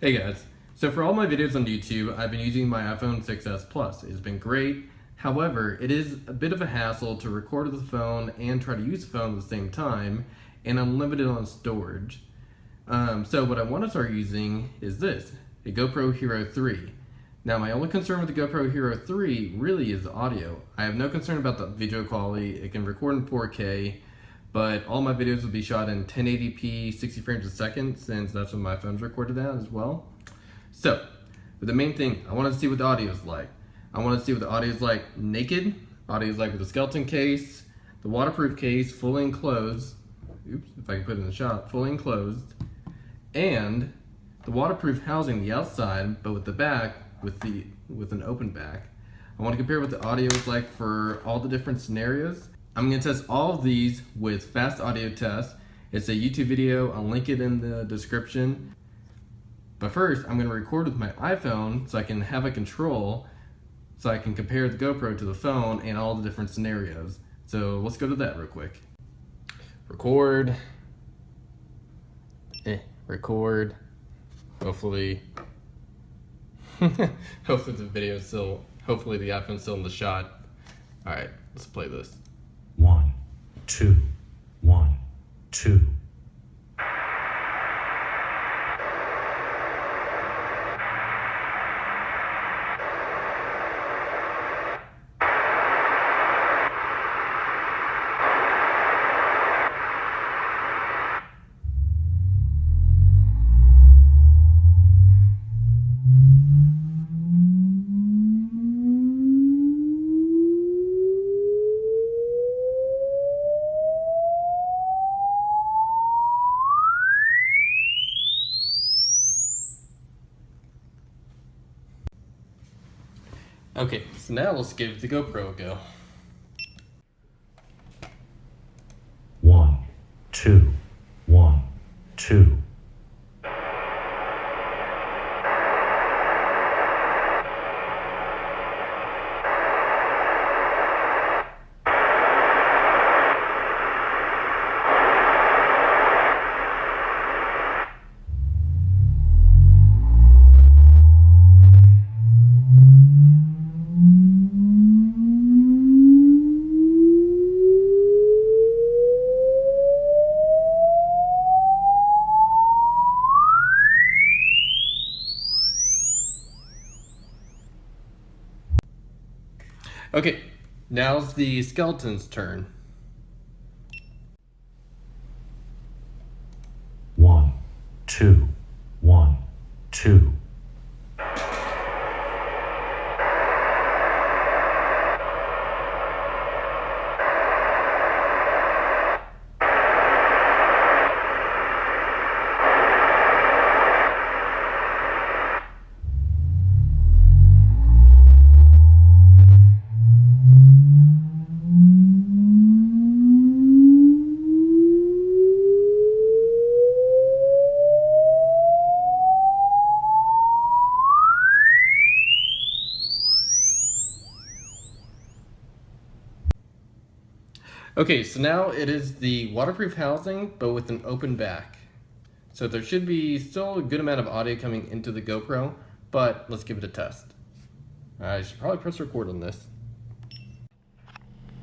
Hey guys, so for all my videos on YouTube, I've been using my iPhone 6s Plus. It's been great. However, it is a bit of a hassle to record with the phone and try to use the phone at the same time, and I'm limited on storage. So what I want to start using is this, a GoPro Hero 3. Now my only concern with the GoPro Hero 3 really is the audio. I have no concern about the video quality. It can record in 4K, but all my videos will be shot in 1080p 60 frames a second, since that's what my phone's recorded at as well. So, but the main thing, I want to see what the audio is like. I want to see what the audio is like naked, audio is like with the skeleton case, the waterproof case, fully enclosed. Oops, if I can put it in the shot, fully enclosed, and the waterproof housing, the outside, but with the back, with an open back. I want to compare what the audio is like for all the different scenarios. I'm going to test all of these with Fast Audio Test. It's a YouTube video, I'll link it in the description. But first, I'm going to record with my iPhone so I can have a control, so I can compare the GoPro to the phone and all the different scenarios. So let's go to that real quick. Record. Record. Hopefully hopefully the iPhone's still in the shot. Alright, let's play this. 1, 2, 1, 2. Okay, so now let's give the GoPro a go. 1, 2, 1, 2. Okay, now's the skeleton's turn. 1, 2, 1, 2. Okay, so now it is the waterproof housing, but with an open back. So there should be still a good amount of audio coming into the GoPro, but let's give it a test. I should probably press record on this.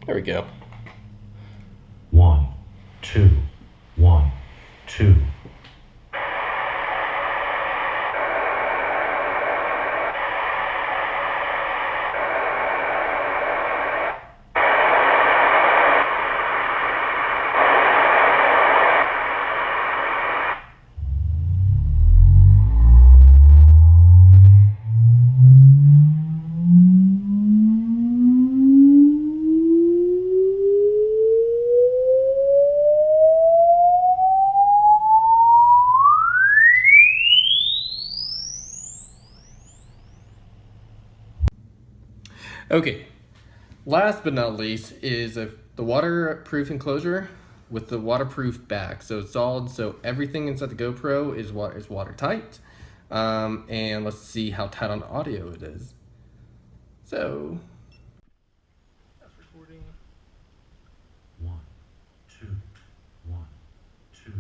There we go. 1, 2, 1, 2. Okay, last but not least is the waterproof enclosure with the waterproof back. So it's solid, so everything inside the GoPro is watertight. And let's see how tight on audio it is. So, that's recording. 1, 2, 1, 2.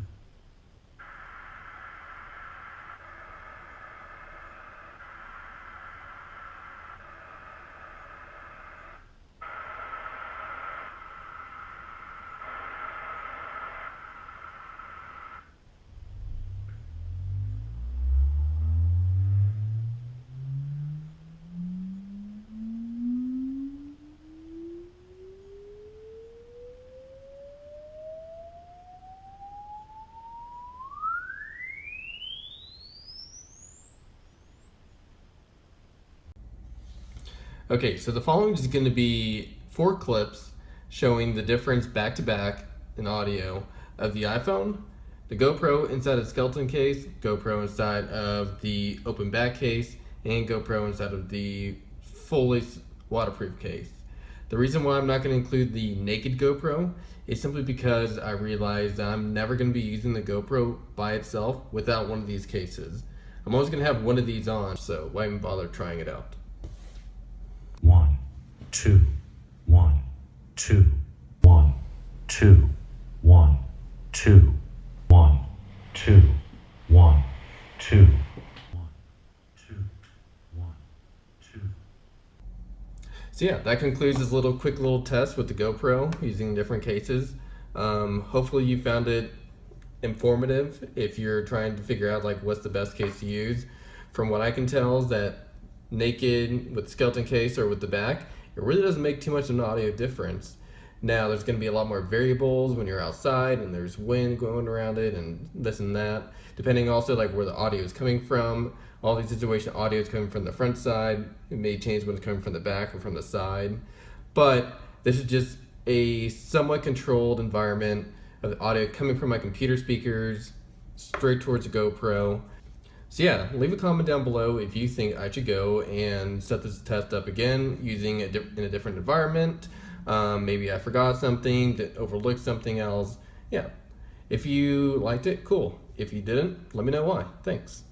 Okay, so the following is going to be 4 clips showing the difference back to back in audio of the iPhone, the GoPro inside a skeleton case, GoPro inside of the open back case, and GoPro inside of the fully waterproof case. The reason why I'm not going to include the naked GoPro is simply because I realized I'm never going to be using the GoPro by itself without one of these cases. I'm always going to have one of these on, so why even bother trying it out? 1, 2, 1, 2, 1, 2, 1, 2, 1, 2, 1, 2, 1, 2, 1, 2. So yeah, that concludes this quick little test with the GoPro using different cases. Hopefully you found it informative if you're trying to figure out what's the best case to use. From what I can tell is that naked with the skeleton case or with the back, it really doesn't make too much of an audio difference. Now there's going to be a lot more variables when you're outside and there's wind going around it and this and that, depending also where the audio is coming from. All these situations, audio is coming from the front side. It may change when it's coming from the back or from the side, but this is just a somewhat controlled environment of the audio coming from my computer speakers straight towards the GoPro. So yeah, leave a comment down below if you think I should go and set this test up again using it in a different environment. Maybe I forgot something, that overlooked something else. Yeah, if you liked it, cool. If you didn't, let me know why. Thanks.